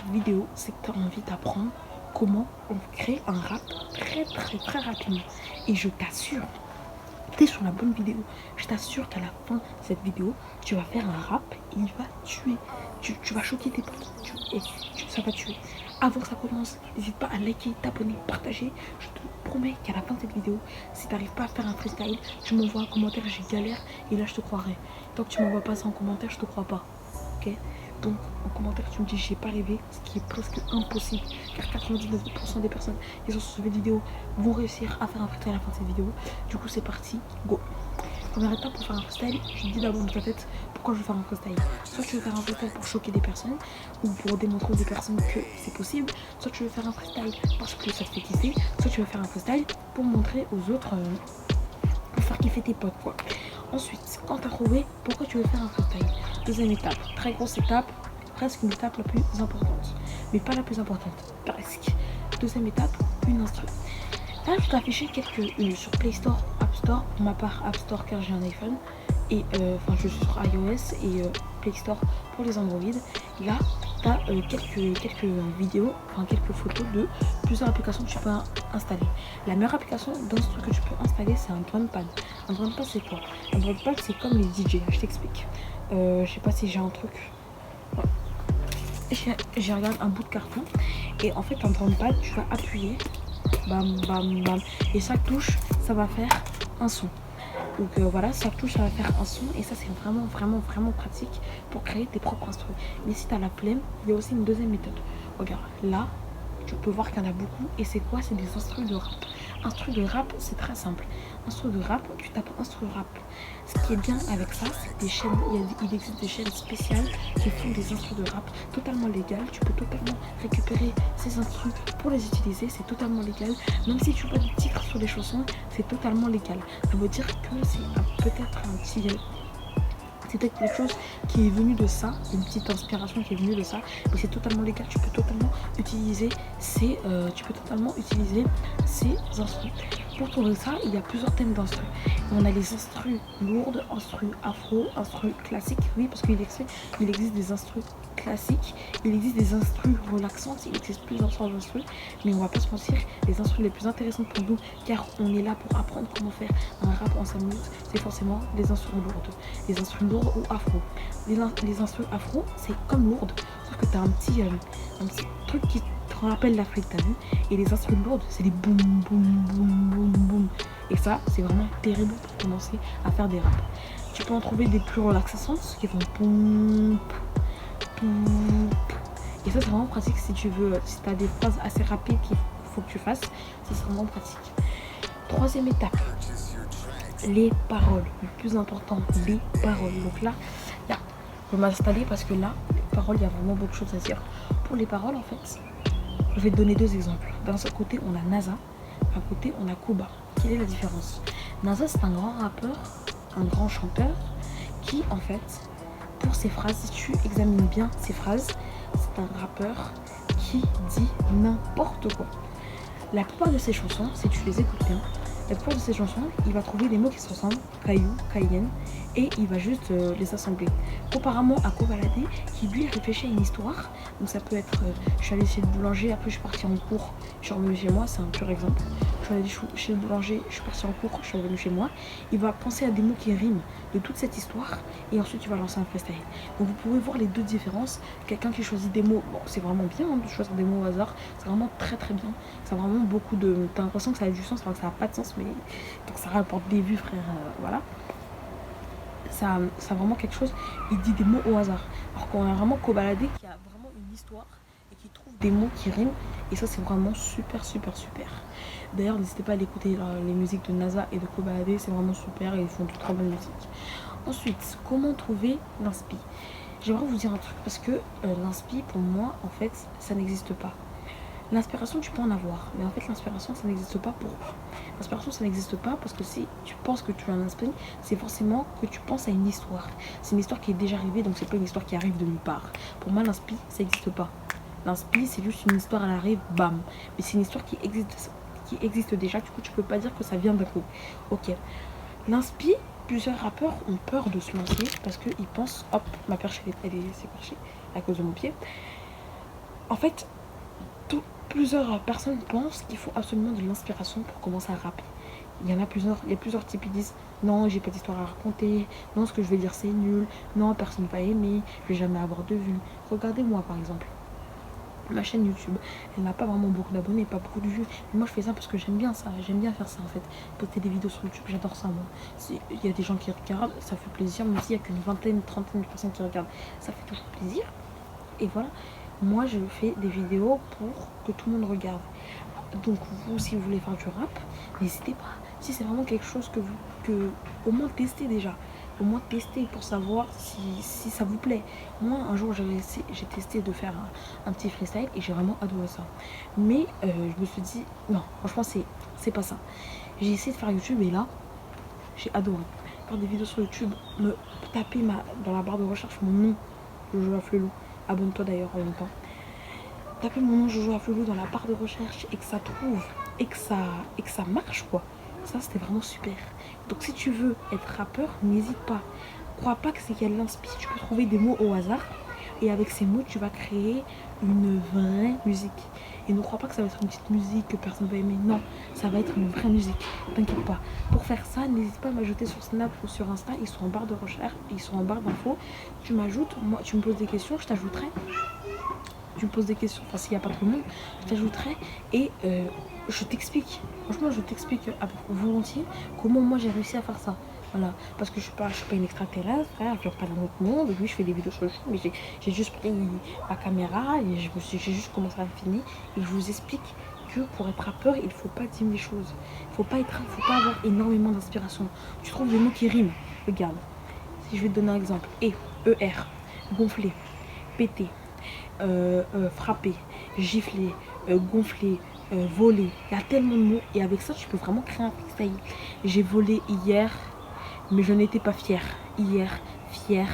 cette vidéo, c'est que tu as envie d'apprendre comment on crée un rap très rapidement. Et je t'assure, tu es sur la bonne vidéo. Je t'assure qu'à la fin de cette vidéo, tu vas faire un rap et il va tuer. Tu vas choquer tes potes. Ça va tuer. Avant que ça commence, n'hésite pas à liker, t'abonner, partager. Je te promets qu'à la fin de cette vidéo, si tu n'arrives pas à faire un freestyle, tu m'envoies un commentaire, j'ai galère et là je te croirai. Tant que tu m'envoies pas ça en commentaire, je te crois pas. Ok? Donc en commentaire tu me dis j'ai pas rêvé, ce qui est presque impossible car 99% des personnes qui sont sur cette vidéo vont réussir à faire un freestyle à la fin de cette vidéo. Du coup c'est parti, go. Première étape pour faire un freestyle, je te dis d'abord dans ta tête pourquoi je veux faire un freestyle. Soit tu veux faire un freestyle pour choquer des personnes ou pour démontrer aux personnes que c'est possible, soit tu veux faire un freestyle parce que ça te fait kiffer, soit tu veux faire un freestyle pour montrer aux autres, pour faire kiffer tes potes quoi. Ensuite, quand tu as trouvé pourquoi tu veux faire un freestyle, deuxième étape, très grosse étape, presque une étape la plus importante, mais pas la plus importante, presque. Deuxième étape, une instru. Là, je t'ai affiché quelques sur Play Store, App Store, pour ma part App Store car j'ai un iPhone, et je suis sur iOS et Play Store pour les Android. Là, tu as quelques vidéos, quelques photos de plusieurs applications que tu peux installer. La meilleure application d'instru que tu peux installer, c'est un drumpad. Un drumpad, c'est quoi? Un drumpad, c'est comme les DJ, je t'explique. Je sais pas si j'ai un truc. J'ai regardé un bout de carton et en fait un drumpad tu vas appuyer bam bam bam et chaque touche ça va faire un son. Donc voilà, chaque touche ça va faire un son et ça c'est vraiment pratique pour créer tes propres instruments. Mais si tu as la flemme, il y a aussi une deuxième méthode. Regarde, là tu peux voir qu'il y en a beaucoup et c'est quoi? C'est des instruments de rap. Instru de rap, c'est très simple. Instru de rap, tu tapes instru rap. Ce qui est bien avec ça, c'est que des chaînes, il existe des chaînes spéciales qui font des instrus de rap totalement légales. Tu peux totalement récupérer ces instrus pour les utiliser, c'est totalement légal. Même si tu vois des titres sur les chansons, c'est totalement légal. Ça veut dire que c'est peut-être un petit... C'est peut-être quelque chose qui est venu de ça, une petite inspiration qui est venue de ça, mais c'est totalement légal, tu peux totalement utiliser ces instruments. Pour trouver ça, il y a plusieurs thèmes d'instruments. On a les instruments lourdes, instruments afro, instruments classiques, oui, parce qu'il existe des instruments classiques, il existe des instruments relaxantes, il existe plusieurs sortes d'instruments, mais on va pas se mentir, les instruments les plus intéressants pour nous, car on est là pour apprendre comment faire un rap en 5 minutes, c'est forcément les instruments lourdes. Les instruments lourds ou afro. Les instruments afro, c'est comme lourdes, sauf que tu as un petit truc qui te rappelle l'Afrique, t'as vu? Et les instruments lourdes, c'est des boum boum boum boum boum. Et ça, c'est vraiment terrible pour commencer à faire des raps. Tu peux en trouver des plus relaxantes qui font boum boum. Et ça, c'est vraiment pratique si tu veux, si tu as des phrases assez rapides qu'il faut que tu fasses, ça c'est vraiment pratique. Troisième étape, les paroles. Le plus important, les paroles. Donc là, je vais m'installer parce que là, les paroles, il y a vraiment beaucoup de choses à dire. Pour les paroles, en fait, je vais te donner deux exemples. D'un seul côté, on a NASA, d'un côté, on a Koba. Quelle est la différence? NASA, c'est un grand rappeur, un grand chanteur qui, en fait, pour ses phrases, si tu examines bien ses phrases, c'est un rappeur qui dit n'importe quoi. La plupart de ses chansons, si tu les écoutes bien, la plupart de ces chansons, il va trouver des mots qui se ressemblent, caillou, cayenne, et il va juste les assembler. Comparément à Kobalade, qui lui réfléchit à une histoire. Donc ça peut être, je suis allée chez le boulanger, après je suis partie en cours, je suis revenue chez moi, c'est un pur exemple. Je suis allée chez le boulanger, je suis partie en cours, je suis revenue chez moi. Il va penser à des mots qui riment de toute cette histoire, et ensuite il va lancer un freestyle. Donc vous pouvez voir les deux différences. Quelqu'un qui choisit des mots, bon c'est vraiment bien de choisir des mots au hasard, c'est vraiment très bien. Ça a vraiment beaucoup de... T'as l'impression que ça a du sens, alors que ça n'a pas de sens, mais donc ça rapporte des vues frère, voilà. Ça a vraiment quelque chose, il dit des mots au hasard. Alors qu'on a vraiment Kobalade qui a vraiment une histoire et qui trouve des mots qui riment, et ça c'est vraiment super. D'ailleurs n'hésitez pas à écouter les musiques de NASA et de Kobalade, c'est vraiment super et ils font de très bonne musique. Ensuite, comment trouver l'inspi? J'aimerais vous dire un truc parce que l'inspi pour moi en fait ça n'existe pas. L'inspiration, tu peux en avoir, mais en fait, l'inspiration, ça n'existe pas pour... L'inspiration, ça n'existe pas parce que si tu penses que tu as un inspi, c'est forcément que tu penses à une histoire. C'est une histoire qui est déjà arrivée, donc c'est pas une histoire qui arrive de nulle part. Pour moi, l'inspi, ça n'existe pas. L'inspi, c'est juste une histoire, elle arrive, bam. Mais c'est une histoire qui existe déjà, du coup, tu peux pas dire que ça vient d'un coup. Ok. L'inspi, plusieurs rappeurs ont peur de se lancer, parce qu'ils pensent, hop, ma perche, elle s'est perchée à cause de mon pied. En fait, plusieurs personnes pensent qu'il faut absolument de l'inspiration pour commencer à rapper. Il y en a plusieurs, il y a plusieurs types qui disent non, j'ai pas d'histoire à raconter, non, ce que je vais dire c'est nul, non, personne va aimer, je vais jamais avoir de vues. Regardez-moi par exemple, ma chaîne YouTube, elle n'a pas vraiment beaucoup d'abonnés, pas beaucoup de vues. Mais moi je fais ça parce que j'aime bien ça, j'aime bien faire ça en fait. Poster des vidéos sur YouTube, j'adore ça moi. Il y a des gens qui regardent, ça fait plaisir, même s'il n'y a qu'une vingtaine, trentaine de personnes qui regardent, ça fait toujours plaisir. Et voilà, moi je fais des vidéos pour que tout le monde regarde. Donc vous, si vous voulez faire du rap, n'hésitez pas. Si c'est vraiment quelque chose que au moins tester déjà. Au moins tester pour savoir si ça vous plaît. Moi, un jour, j'ai testé de faire un petit freestyle et j'ai vraiment adoré ça. Mais je me suis dit, non, franchement, c'est pas ça. J'ai essayé de faire YouTube et là, j'ai adoré. Faire des vidéos sur YouTube, me taper dans la barre de recherche mon nom, Jojo Flelou. Abonne-toi d'ailleurs en même temps. Taper mon nom Jojo Flelou dans la barre de recherche et que ça trouve et que ça marche quoi. Ça c'était vraiment super. Donc si tu veux être rappeur, n'hésite pas. Crois pas que c'est qu'elle l'inspire. Tu peux trouver des mots au hasard et avec ces mots tu vas créer une vraie musique. Et ne crois pas que ça va être une petite musique que personne va aimer. Non, ça va être une vraie musique. T'inquiète pas. Pour faire ça, n'hésite pas à m'ajouter sur Snap ou sur Insta. Ils sont en barre de recherche, ils sont en barre d'infos. Tu m'ajoutes, moi tu me poses des questions, je t'ajouterai. Tu me poses des questions, enfin s'il n'y a pas trop de monde, je t'ajouterai et je t'explique. Franchement, je t'explique volontiers comment moi j'ai réussi à faire ça. Voilà, parce que je suis pas une extraterrestre, frère, je ne pas dans notre monde. Oui, je fais des vidéos sur le film, mais j'ai juste pris ma caméra et j'ai juste commencé à filmer. Et je vous explique que pour être rappeur, il ne faut pas dire les choses. Il ne faut pas avoir énormément d'inspiration. Tu trouves des mots qui riment. Regarde, si je vais te donner un exemple. ER, gonfler, péter. Frapper, gifler, gonfler, voler. Il y a tellement de mots et avec ça tu peux vraiment créer un freestyle. J'ai volé hier, mais je n'étais pas fière. Hier, fière.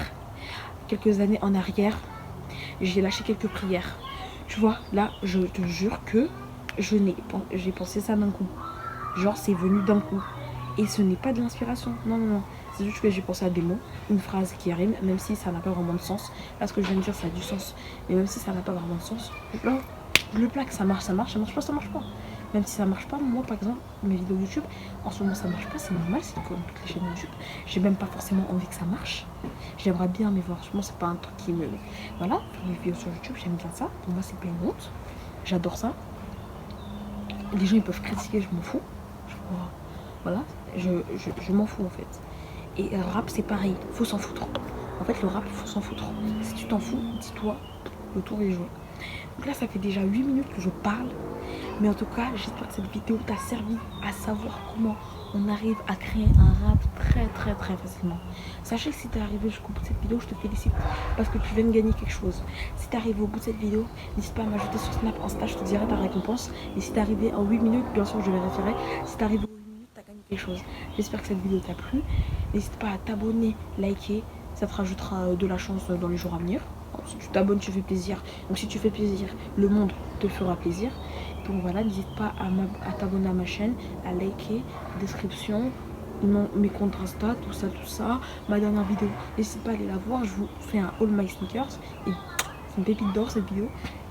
Quelques années en arrière, j'ai lâché quelques prières. Tu vois, là, je te jure que j'ai pensé ça d'un coup. Genre, c'est venu d'un coup. Et ce n'est pas de l'inspiration. Non, non, non. C'est juste que j'ai pensé à des mots, une phrase qui rime, même si ça n'a pas vraiment de sens. Là, ce que je viens de dire, ça a du sens. Mais même si ça n'a pas vraiment de sens, là, je le plaque. Ça marche, ça marche pas, ça marche pas. Même si ça marche pas, moi, par exemple, mes vidéos YouTube, en ce moment, ça marche pas. C'est normal, c'est comme toutes les chaînes YouTube. J'ai même pas forcément envie que ça marche. J'aimerais bien, mais franchement, c'est pas un truc qui me... Voilà, faire des vidéos sur YouTube, j'aime bien ça. Pour moi, c'est pas une honte. J'adore ça. Les gens, ils peuvent critiquer, je m'en fous. Voilà, je m'en fous en fait. Et rap c'est pareil, faut s'en foutre. En fait le rap faut s'en foutre. Si tu t'en fous, dis-toi, le tour est joué. Donc là ça fait déjà 8 minutes que je parle. Mais en tout cas j'espère que cette vidéo t'a servi à savoir comment on arrive à créer un rap très très très facilement. Sachez que si t'es arrivé jusqu'au bout de cette vidéo, je te félicite parce que tu viens de gagner quelque chose. Si t'es arrivé au bout de cette vidéo, n'hésite pas à m'ajouter sur Snap, Insta, je te dirai ta récompense. Et si t'es arrivé en 8 minutes, bien sûr je vérifierai. Si t'es arrivé quelque chose. J'espère que cette vidéo t'a plu. N'hésite pas à t'abonner, liker. Ça te rajoutera de la chance dans les jours à venir. Si tu t'abonnes, tu fais plaisir. Donc si tu fais plaisir, le monde te fera plaisir. Donc voilà, n'hésite pas à t'abonner à ma chaîne, à liker, description, mes comptes Insta, tout ça. Ma dernière vidéo, n'hésite pas à aller la voir. Je vous fais un All My Sneakers. Et c'est une pépite d'or cette vidéo.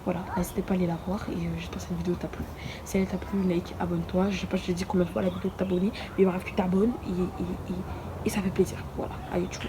Voilà, n'hésitez pas à aller la voir et j'espère que cette vidéo t'a plu. Si elle t'a plu, like, abonne-toi. Je sais pas, je t'ai dit combien de fois la vidéo de t'abonner, mais bref, tu t'abonnes et ça fait plaisir. Voilà, allez, ciao.